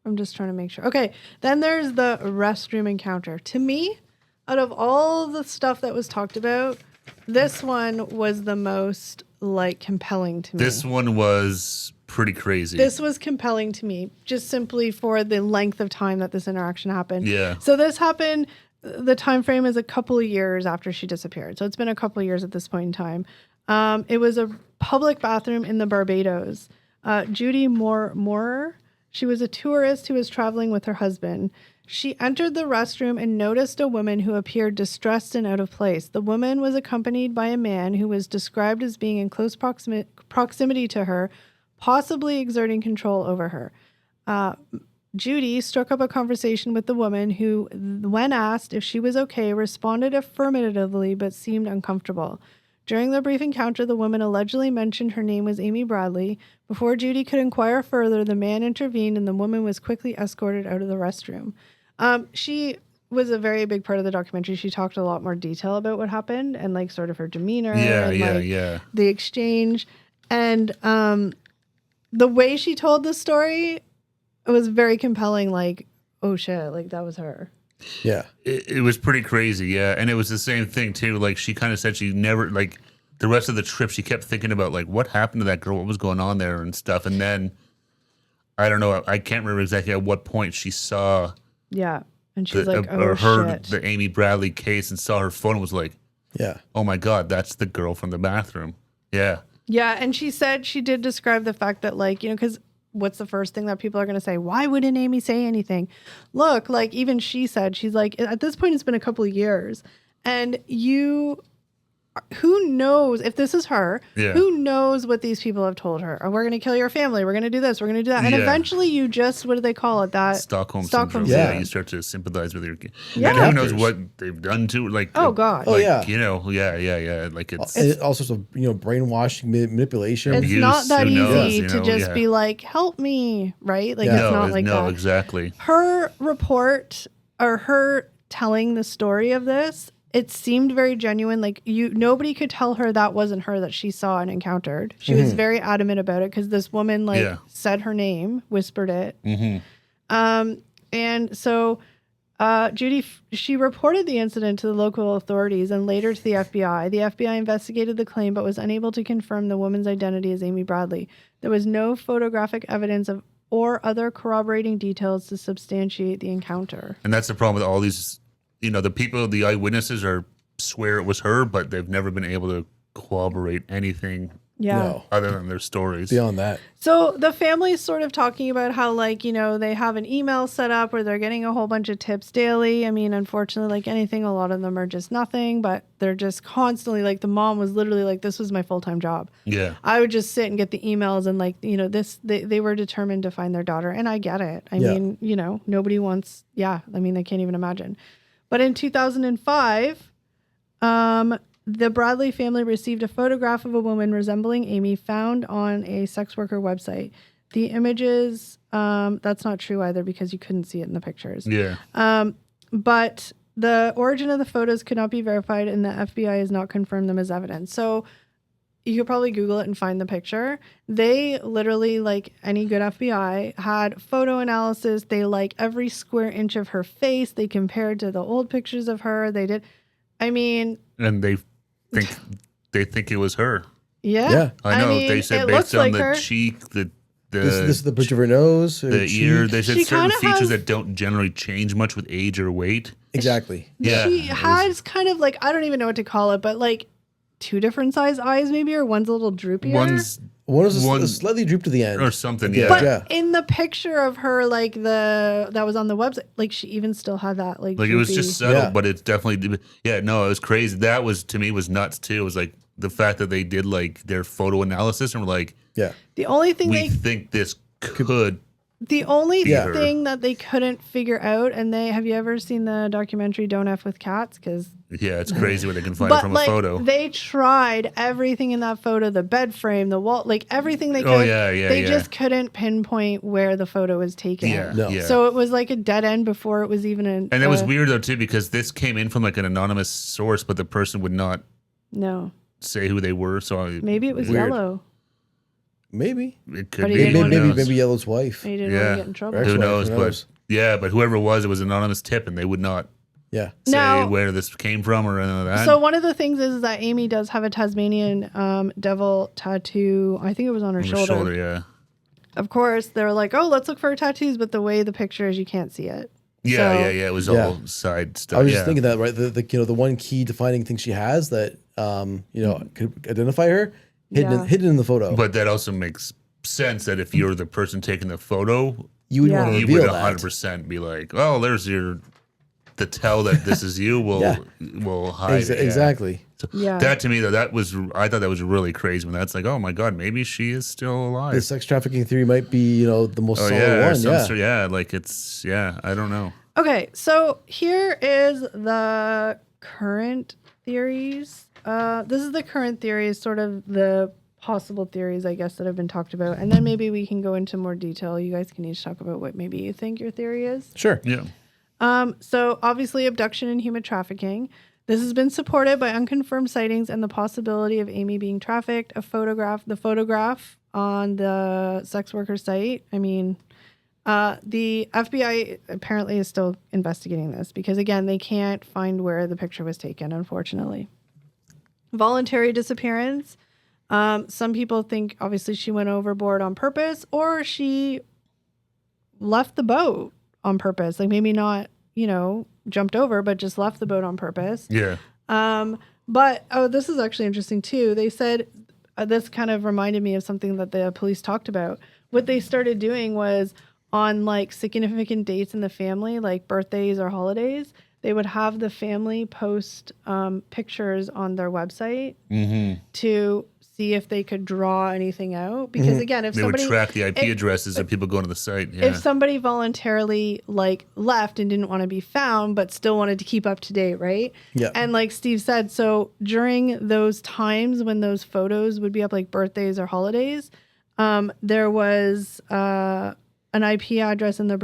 I'm just trying to make sure. Okay, then there's the restroom encounter. To me, out of all the stuff that was talked about, this one was the most compelling to me. This one was pretty crazy. This was compelling to me, just simply for the length of time that this interaction happened. Yeah. So this happened, the time frame is a couple of years after she disappeared. So it's been a couple of years at this point in time. It was a public bathroom in the Barbados. Judy Moorer, she was a tourist who was traveling with her husband. She entered the restroom and noticed a woman who appeared distressed and out of place. The woman was accompanied by a man who was described as being in close proximity to her, possibly exerting control over her. Judy struck up a conversation with the woman who, when asked if she was okay, responded affirmatively but seemed uncomfortable. During the brief encounter, the woman allegedly mentioned her name was Amy Bradley. Before Judy could inquire further, the man intervened and the woman was quickly escorted out of the restroom. She was a very big part of the documentary. She talked a lot more detail about what happened and sort of her demeanor the exchange. And the way she told the story, it was very compelling. Oh shit, that was her. Yeah. It was pretty crazy, yeah. And it was the same thing, too. She kind of said she never, the rest of the trip, she kept thinking about, what happened to that girl? What was going on there and stuff? And then, I don't know, I can't remember exactly at what point she saw... Yeah. And she's heard the Amy Bradley case and saw her phone and was like, yeah, oh my God, that's the girl from the bathroom. Yeah. Yeah, and she said she did describe the fact that, because... what's the first thing that people are going to say? Why wouldn't Amy say anything? Look, even she said, she's like, at this point, it's been a couple of years. And who knows if this is her, who knows what these people have told her? Or we're going to kill your family. We're going to do this. We're going to do that. And eventually you just, what do they call it? That Stockholm syndrome. Yeah. You start to sympathize with your kid. Yeah. And who knows what they've done to her. Oh God. Yeah. It's all sorts of, brainwashing, manipulation. It's abuse, not that easy to just be help me, right? It's not like that. No, exactly. Her report or her telling the story of this, it seemed very genuine. Nobody could tell her that wasn't her that she saw and encountered. She was very adamant about it because this woman said her name, whispered it. Mm-hmm. And so Judy, she reported the incident to the local authorities and later to the FBI. The FBI investigated the claim but was unable to confirm the woman's identity as Amy Bradley. There was no photographic evidence or other corroborating details to substantiate the encounter. And that's the problem with all these... the people, the eyewitnesses swear it was her, but they've never been able to corroborate anything other than their stories. Beyond that. So the family's sort of talking about how, they have an email set up where they're getting a whole bunch of tips daily. I mean, unfortunately, anything, a lot of them are just nothing, but they're just constantly, the mom was literally this was my full-time job. Yeah. I would just sit and get the emails and they were determined to find their daughter. And I get it. I mean, nobody wants, they can't even imagine. But in 2005, the Bradley family received a photograph of a woman resembling Amy found on a sex worker website. The images, that's not true either because you couldn't see it in the pictures. Yeah. But the origin of the photos could not be verified and the FBI has not confirmed them as evidence. So you could probably Google it and find the picture. They literally, any good FBI, had photo analysis. They every square inch of her face. They compared to the old pictures of her. They did. I mean... And they think it was her. Yeah. I know. mean, they said based on the cheek, the this is the bridge of her nose, her the cheek. ear. They said She certain kinda features has- that don't generally change much with age or weight. Exactly. Yeah, She it was- has kind of like, I don't even know what to call it, but like 2 different size eyes maybe, or one's a little droopier. One was slightly drooped to the end. or something. Yeah. Yeah, But in the picture of her, like that was on the website, like she even still had that like like it was droopy- just subtle, Yeah. but it's definitely no, it was crazy. That was to me was nuts too. It was like the fact that they did like their photo analysis and were like, Yeah. the only thing we think this could. the only Yeah. thing that they couldn't figure out, and have you ever seen the documentary Don't F with Cats? Because Yeah, it's crazy what they can find but from like a photo. they tried everything in that photo, the bed frame, the wall, like everything they could. Oh, yeah, They yeah. just couldn't pinpoint where the photo was taken. Yeah, No. yeah. So it was like a dead end before it was even an. And that was weird though too, because this came in from like an anonymous source, but the person would not No, say who they were. So maybe it was weird. Yellow. Maybe. It could But he be. didn't Who wanna- knows? Maybe Yellow's wife. He didn't want Yeah. to get in trouble. Ex-wife, Who knows? who But knows? yeah, but whoever it was an anonymous tip, and they would not Yeah. say Now- where this came from or anything like that. So one of the things is that Amy does have a Tasmanian devil tattoo. I think it was on her On the shoulder. yeah. Of course, they're like, "Oh, let's look for her tattoos," but the way the picture is, you can't see it. Yeah, So- yeah. It was Yeah. all side stuff. I was yeah. just thinking that, right? The one key defining thing she has that could identify her Yeah. hidden in the photo. But that also makes sense that if you're the person taking the photo, you would Yeah. want to you reveal would that. 100% be like, "Oh, there's your to tell that this is you." Will Yeah. will hide it, yeah. Exactly. So Yeah. That to me though, I thought that was really crazy when that's like, oh my god, maybe she is still alive. The sex trafficking theory might be, the most Oh solid yeah, or one. some Yeah. sort- yeah, like it's I don't know. Okay, so here is the current theories. This is the current theories, sort of the possible theories, I guess, that have been talked about, and then maybe we can go into more detail. You guys can each talk about what maybe you think your theory is. Sure. Yeah. So obviously abduction and human trafficking. This has been supported by unconfirmed sightings and the possibility of Amy being trafficked. The photograph on the sex worker site. I mean, the FBI apparently is still investigating this because, again, they can't find where the picture was taken, unfortunately. Voluntary disappearance. Some people think obviously she went overboard on purpose, or she left the boat on purpose. Like maybe not, jumped over, but just left the boat on purpose. Yeah. But this is actually interesting too. They said this kind of reminded me of something that the police talked about. What they started doing was on like significant dates in the family, like birthdays or holidays, they would have the family post pictures on their website to see if they could draw anything out. Because again, if They somebody would track the IP addresses of people going to the site. Yeah. if somebody voluntarily like left and didn't want to be found but still wanted to keep up to date, right? Yeah. And like Steve said, so during those times when those photos would be up, like birthdays or holidays, there was an IP address in the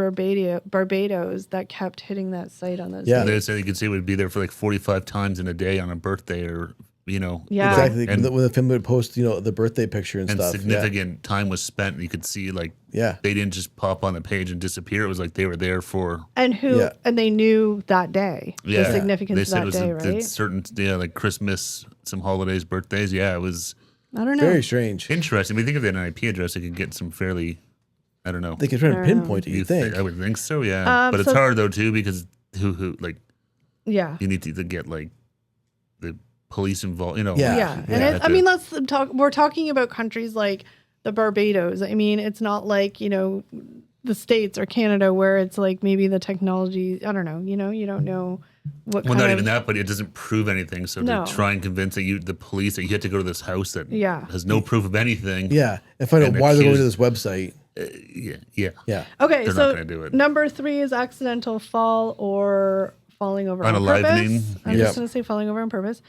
Barbados that kept hitting that site on those Yeah. days. They said you could see it would be there for like 45 times in a day on a birthday, or Yeah. Exactly. And- when the family would post, the birthday picture and, and stuff. significant time was spent. You could see like Yeah. they didn't just pop on the page and disappear. It was like they were there for And Yeah. and they knew that day, yeah. the significance They of said it that was day, the right? certain like Christmas, some holidays, birthdays. Yeah, it was I don't know. Very strange. interesting. When you think of an IP address, it could get some fairly, I don't know. They can try to pinpoint it, you think. I would think so, yeah. But it's so- hard though too, because who like Yeah. you need to get like the police involved. Yeah. Yeah, and Yeah. I mean, let's talk. We're talking about countries like the Barbados. I mean, it's not like the States or Canada where it's like maybe the technology. I don't know. You don't know what. Well, kind not of, even that, but it doesn't prove anything. So No. to try and convince the police that you have to go to this house that Yeah. has no proof of anything. Yeah. And find out And why they're going to accuse- this website. Yeah. Yeah. Okay, They're so not gonna do it. number 3 is accidental fall or falling over on Unalivening. purpose. I'm Yep. just going to say falling over on purpose.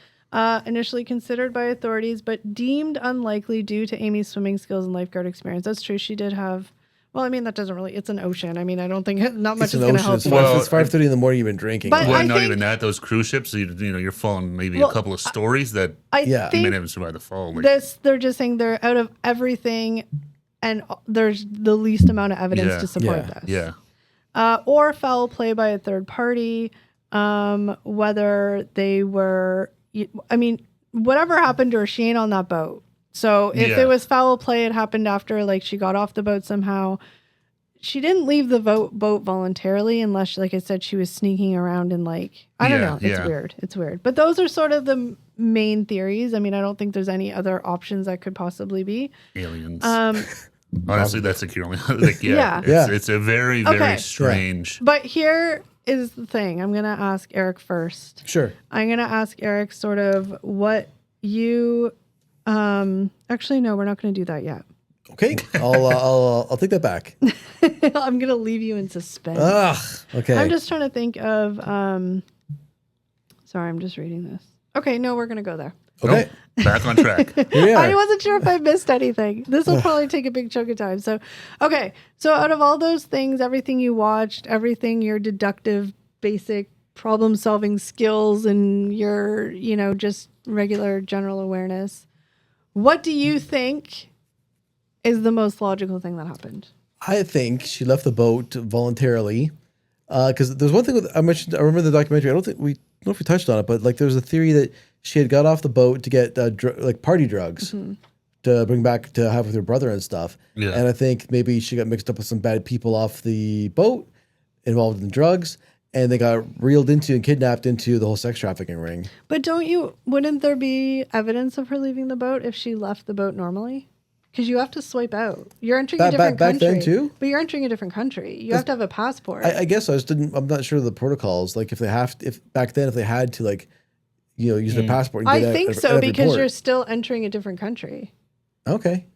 Initially considered by authorities, but deemed unlikely due to Amy's swimming skills and lifeguard experience. That's true. She did have. Well, I mean, that doesn't really. It's an ocean. I mean, I don't think not much It's is an going to ocean. help. It's, you. Well, it's 5:30 in the morning. You've been drinking. But Well, I not think- even that. Those cruise ships, you're following maybe Well, a couple of stories that I Yeah. you may think not even survive the fall. Like, they're just saying they're out of everything, and there's the least amount of evidence Yeah. to support Yeah. this. yeah. Or foul play by a third party, whether they were, I mean, whatever happened to her, she ain't on that boat. So if it was foul play, it happened after, like, she got off the boat somehow. She didn't leave the boat voluntarily unless, like I said, she was sneaking around and, like, I don't know. It's weird. It's weird. But those are sort of the main theories. I mean, I don't think there's any other options that could possibly be. Aliens. Honestly, that's the only. Like, it's a very, very strange. But here is the thing. I'm going to ask Eric first. Sure. I'm going to ask Eric sort of what you... actually, no, we're not going to do that yet. Okay, I'll take that back. I'm gonna leave you in suspense. Okay. I'm just trying to think of. Sorry, I'm just reading this. Okay, no, we're gonna go there. Okay, back on track. I wasn't sure if I missed anything. This will probably take a big chunk of time. So, okay, so out of all those things, everything you watched, everything your deductive, basic problem-solving skills, and your, just regular general awareness, what do you think is the most logical thing that happened? I think she left the boat voluntarily. Because there's one thing I remember the documentary. I don't know if we touched on it, but like there was a theory that she had got off the boat to get like party drugs to bring back to have with her brother and stuff. Yeah. And I think maybe she got mixed up with some bad people off the boat involved in drugs, and they got reeled into and kidnapped into the whole sex trafficking ring. But wouldn't there be evidence of her leaving the boat if she left the boat normally? Because you have to swipe out. You're entering a different country. Back then too? But you're entering a different country. You have to have a passport. I guess I'm not sure of the protocols. Like if back then, if they had to use their passport. And I think so, because you're still entering a different country. Okay.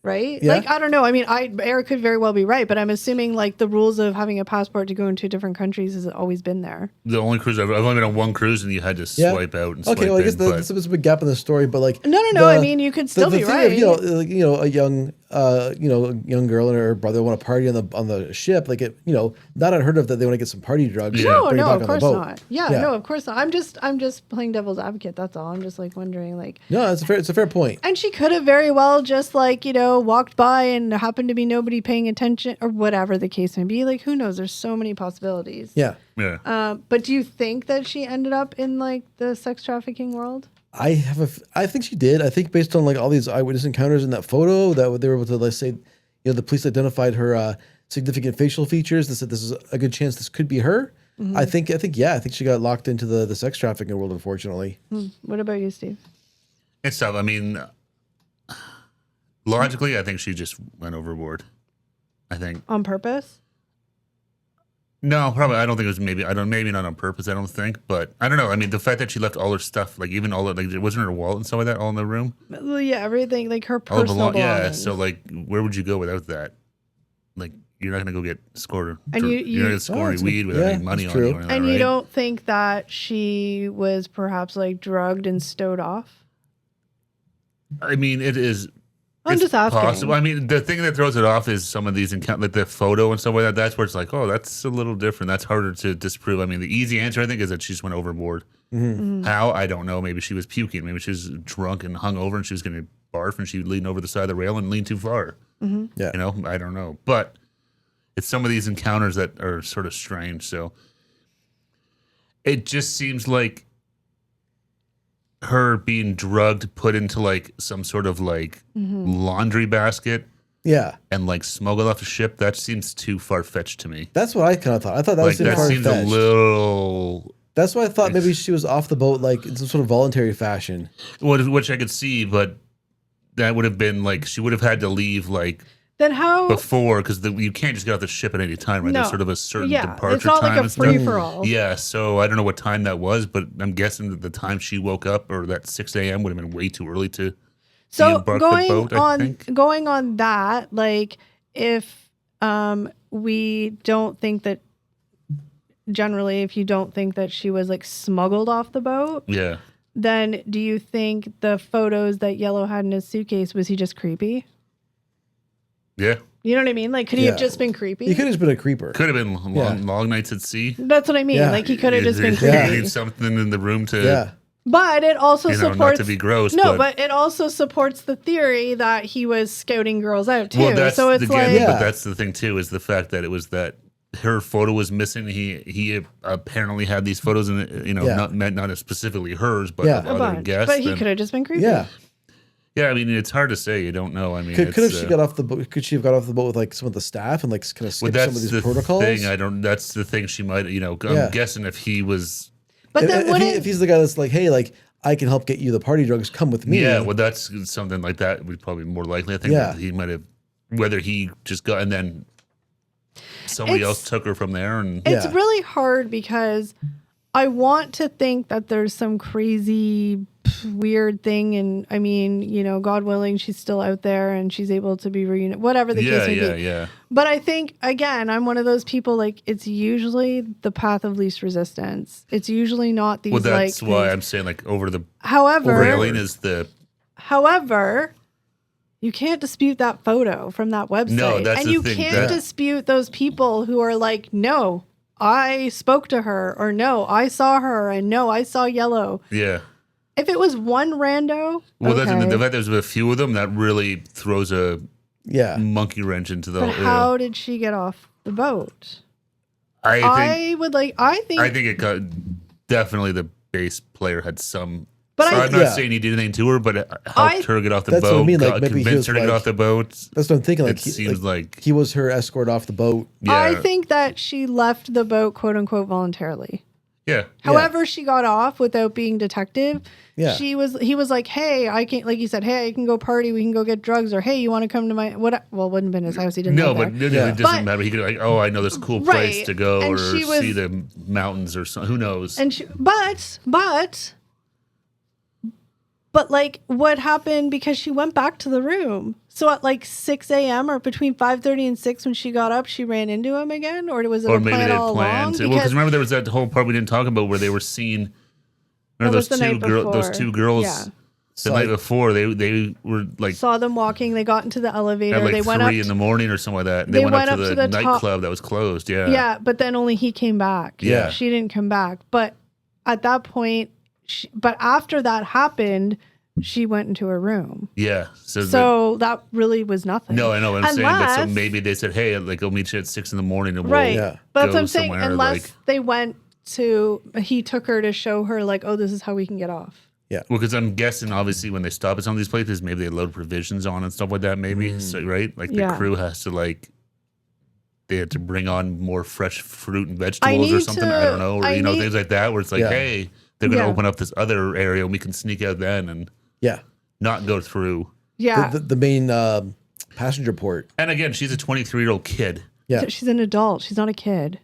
Right? Yeah. Like, I don't know. I mean, Eric could very well be right, but I'm assuming like the rules of having a passport to go into different countries has always been there. The only cruise I've only been on one cruise, and you had to swipe out and swipe in. Okay, well, I guess there's a big gap in the story, but like no. I mean, you could still be right. Of, a young girl and her brother want to party on the ship, like it, not unheard of that they want to get some party drugs. No, of course not. Yeah, no, of course not. I'm just playing devil's advocate. That's all. I'm just like wondering, like. No, it's a fair point. And she could have very well just like walked by and happened to be nobody paying attention or whatever the case may be. Like, who knows? There's so many possibilities. Yeah. Yeah. But do you think that she ended up in like the sex trafficking world? I think she did. I think based on like all these eyewitness encounters in that photo that they were able to, let's say, the police identified her significant facial features. They said this is a good chance this could be her. Mm-hmm. I think she got locked into the sex trafficking world, unfortunately. What about you, Steve? It's tough. I mean, logically, I think she just went overboard. I think on purpose. No, probably. I don't think it was maybe not on purpose. I don't think, but I don't know. I mean, the fact that she left all her stuff, like even all it wasn't her wallet and stuff like that, all in the room. Well, yeah, everything, like her personal belongings. Yeah, so like, where would you go without that? Like, you're not gonna go get scored. And you're not gonna score any weed without any money on you. And you don't think that she was perhaps like drugged and stowed off? I mean, it is. I'm just asking. Possible. I mean, the thing that throws it off is some of these encounters, like the photo and stuff like that. That's where it's like, oh, that's a little different. That's harder to disprove. I mean, the easy answer, I think, is that she just went overboard. Mm-hmm. How? I don't know. Maybe she was puking. Maybe she was drunk and hungover and she was going to barf and she would lean over the side of the rail and lean too far. Mm-hmm. Yeah. I don't know. But it's some of these encounters that are sort of strange. So it just seems like her being drugged, put into like some sort of like laundry basket, and like smuggled off a ship. That seems too far fetched to me. That's what I kind of thought. I thought that was too far fetched. That seems a little. That's why I thought maybe she was off the boat like in some sort of voluntary fashion. Which I could see, but that would have been like she would have had to leave like. Then how before, because you can't just get off the ship at any time, right? No. There's sort of a certain departure it's not time. like a free for all. Yeah, so I don't know what time that was, but I'm guessing that the time she woke up or that 6 a.m. would have been way too early to embark the boat. Going on that, like if we don't think that generally, if you don't think that she was like smuggled off the boat, then do you think the photos that Yellow had in his suitcase, was he just creepy? Yeah. You know what I mean? Like, could he have just been creepy? He could have just been a creeper. Could have been long nights at sea. That's what I mean. Yeah. Like, he could have just been creepy. Need something in the room to... Yeah. But it also supports... not to be gross, but it also supports the theory that he was scouting girls out, too. Well, that's so it's but that's the thing, too, is the fact that it was that her photo was missing. He apparently had these photos, and not specifically hers, but of other guests. But he could have just been creepy. Yeah. Yeah, I mean, it's hard to say. You don't know. I mean, Could have she got off the boat? Could she have got off the boat with like some of the staff and like kind of skipped some of these protocols? That's the thing. She might. I'm guessing if he was. But then if he's the guy that's like, hey, like I can help get you the party drugs. Come with me. Yeah, well, that's something like that. Would probably more likely. I think that he might have. Whether he just got and then somebody else took her from there, and it's really hard because I want to think that there's some crazy weird thing, and I mean, God willing, she's still out there and she's able to be reunited, whatever the case may be. Yeah. But I think, again, I'm one of those people, like, it's usually the path of least resistance. It's usually not these, well, that's like, why things. I'm saying, like, over the railing is the... However, you can't dispute that photo from that website. No, that's and the you thing. can't dispute those people who are like, no, I spoke to her, or no, I saw her, and no, I saw yellow. Yeah. If it was one rando, well, okay. the fact there's a few of them that really throws a monkey wrench into the. But how did she get off the boat? I think it got definitely the bass player had some. But I'm not saying he did anything to her, but helped her get off the boat. That's what I mean. Like maybe convinced her to get off the boat. That's what I'm thinking. Like it seems like he was her escort off the boat. Yeah. I think that she left the boat, quote unquote, voluntarily. Yeah. However, she got off without being detective. Yeah. He was like, hey, I can, like you said, hey, I can go party. We can go get drugs. Or, hey, you want to come to my, what? Well, it wouldn't have been his house. He didn't know but it doesn't matter. He could like, I know this cool place to go or see the mountains or something. Who knows? And but like what happened, because she went back to the room. So at like 6 a.m. or between 5:30 and 6 when she got up, she ran into him again? Or was it a plan all along? Well, because remember there was that whole part we didn't talk about where they were seen. Remember those two girls the night before, they were like... Saw them walking. They got into the elevator. At like they went 3 in the morning or something like that. They went up to the nightclub that was closed. Yeah. Yeah, but then only he came back. Yeah. She didn't come back. But at that point... But after that happened, she went into her room. Yeah. So that really was nothing. No, I know what I'm saying. But so maybe they said, hey, like, I'll meet you at 6 in the morning. And right. We'll but that's go what I'm saying. somewhere, Unless they went to... He took her to show her, like, oh, this is how we can get off. Yeah. Well, because I'm guessing, obviously, when they stop at some of these places, maybe they load provisions on and stuff like that, maybe. So, right? Like, the crew has to, like... They had to bring on more fresh fruit and vegetables or something. I don't know. Or, things like that where it's like, hey... They're going to open up this other area and we can sneak out then and not go through. Yeah. The main passenger port. And again, she's a 23-year-old kid. Yeah. She's an adult. She's not a kid.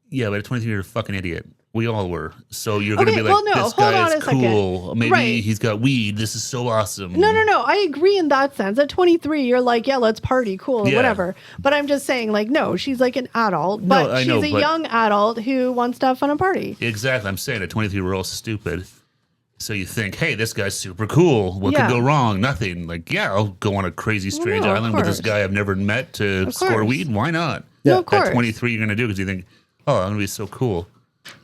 Yeah, but a 23-year-old fucking idiot. We all were. So you're going to be like, this guy is cool. Maybe he's got weed. This is so awesome. No. I agree in that sense. At 23, you're like, yeah, let's party. Cool. Whatever. But I'm just saying, like, no, she's like an adult. But she's a young adult who wants to have fun and party. Exactly. I'm saying a 23-year-old stupid. So you think, hey, this guy's super cool. What could go wrong? Nothing. Like, I'll go on a crazy strange island with this guy I've never met to score weed. Why not? Yeah. No, of course. At 23, you're going to do it because you think, oh, I'm going to be so cool.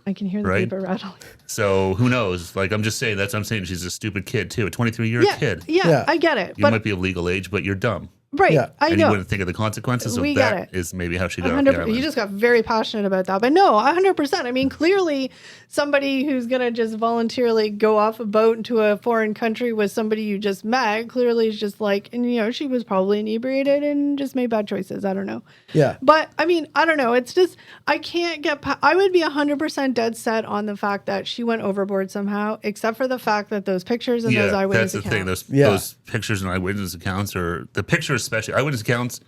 I can hear the paper rattling. So who knows? Like, I'm just saying, that's what I'm saying. She's a stupid kid, too. A 23-year-old kid. Yeah, I get it. You might be of legal age, but you're dumb. Right. Yeah. I and know. you wouldn't think of the consequences. So that is maybe how she got off the island. You just got very passionate about that. But no, 100%. I mean, clearly somebody who's going to just voluntarily go off a boat into a foreign country with somebody you just met clearly is just like, and she was probably inebriated and just made bad choices. I don't know. Yeah. But I mean, I don't know. It's just, I can't get I would be 100% dead set on the fact that she went overboard somehow, except for the fact that those pictures and those eyewitness accounts. That's the thing. Those pictures and eyewitness accounts, or the pictures especially, eyewitness accounts.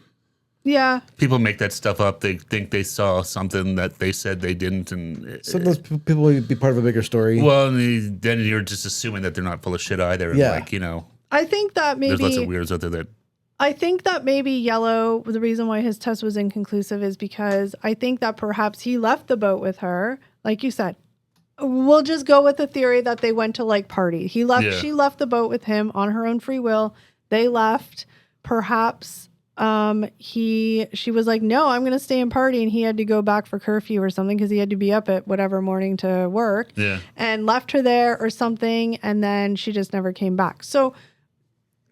Yeah. People make that stuff up. They think they saw something that they said they didn't. And sometimes people will be part of a bigger story. Well, then you're just assuming that they're not full of shit either. And I think that maybe there's lots of weirdos out there that. I think that maybe Yellow, the reason why his test was inconclusive is because I think that perhaps he left the boat with her. Like you said, we'll just go with the theory that they went to like party. She left the boat with him on her own free will. They left. Perhaps she was like, no, I'm going to stay and party. And he had to go back for curfew or something because he had to be up at whatever morning to work and left her there or something. And then she just never came back. So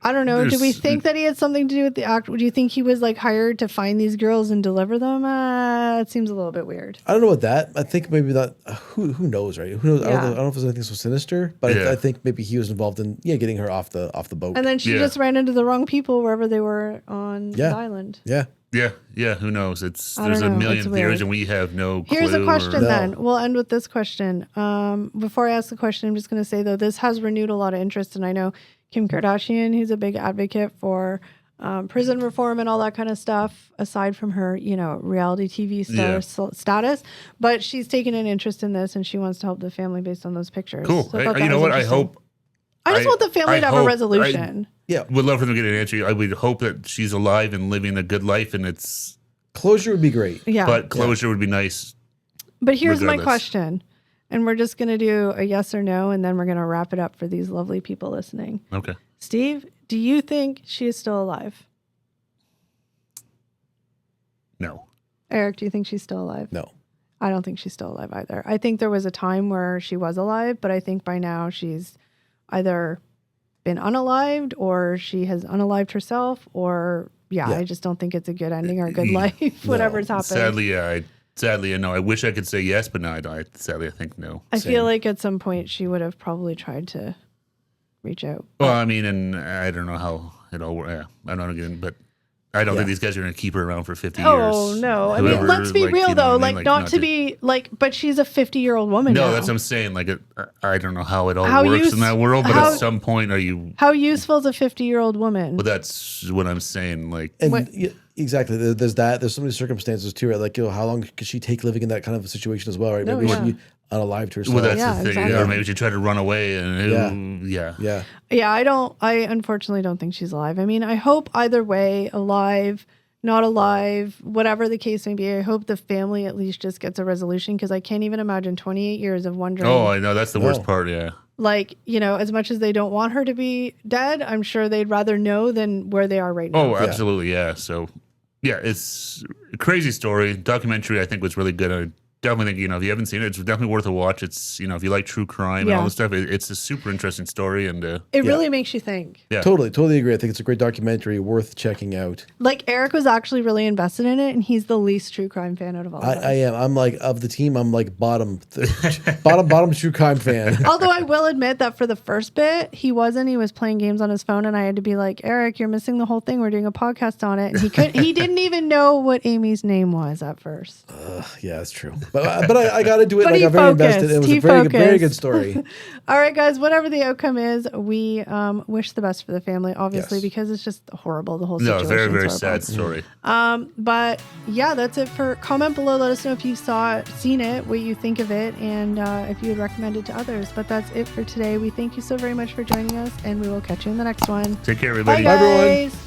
I don't know. Do we think that he had something to do with the act? Do you think he was like hired to find these girls and deliver them? It seems a little bit weird. I don't know about that. I think maybe that. Who knows, right? Who knows? I don't know if there's anything so sinister, but I think maybe he was involved in getting her off the boat. And then she just ran into the wrong people wherever they were on the island. Yeah. Yeah. Who knows? There's a million theories, and we have no clue. Here's a question then. We'll end with this question. Before I ask the question, I'm just going to say, though, this has renewed a lot of interest. And I know Kim Kardashian, who's a big advocate for prison reform and all that kind of stuff, aside from her, reality TV star status. But she's taken an interest in this, and she wants to help the family based on those pictures. Cool. So you know what? I hope. I just want the family to have a resolution. Would love for them to get an answer. I would hope that she's alive and living a good life, and it's closure would be great. Yeah, but closure would be nice. But here's my question, and we're just going to do a yes or no, and then we're going to wrap it up for these lovely people listening. Okay. Steve, do you think she is still alive? No. Eric, do you think she's still alive? No. I don't think she's still alive either. I think there was a time where she was alive, but I think by now she's either been unalived or she has unalived herself, or I just don't think it's a good ending or a good life, whatever's happened. Sadly, no. I wish I could say yes, but no, I think no. I feel like at some point she would have probably tried to reach out. Well, I mean, and I don't know how it all works. Yeah, I'm not again, but I don't think these guys are going to keep her around for 50 years. Oh, no. I mean, let's be real, though. Not to be but she's a 50-year-old woman now. No, that's what I'm saying. I don't know how it all works in that world, but at some point how useful is a 50-year-old woman? Well, that's what I'm saying. Exactly. There's that. There's so many circumstances, too, right? How long could she take living in that kind of a situation as well, right? Maybe she unalived herself. Well, that's the thing. Exactly. Or maybe she tried to run away. I unfortunately don't think she's alive. I mean, I hope either way, alive, not alive, whatever the case may be, I hope the family at least just gets a resolution, because I can't even imagine 28 years of wondering. Oh, I know. That's the worst part, yeah. As much as they don't want her to be dead, I'm sure they'd rather know than where they are right now. Oh, absolutely, yeah. So, it's a crazy story. Documentary, I think, was really good. I definitely think, if you haven't seen it, it's definitely worth a watch. It's, if you like true crime and all this stuff, it's a super interesting story. And it really makes you think. Yeah. Totally agree. I think it's a great documentary worth checking out. Eric was actually really invested in it, and he's the least true crime fan out of all of us. I am. I'm of the team, I'm bottom true crime fan. Although I will admit that for the first bit, he was playing games on his phone, and I had to be like, Eric, you're missing the whole thing. We're doing a podcast on it. And he didn't even know what Amy's name was at first. Yeah, that's true. But I got to do it. I got very invested. It was a very good story. All right, guys. Whatever the outcome is, we wish the best for the family, obviously, because it's just horrible. The whole situation. Very, very sad story. But that's it for comment below. Let us know if you seen it, what you think of it, and if you would recommend it to others. But that's it for today. We thank you so very much for joining us, and we will catch you in the next one. Take care, everybody. Bye, guys.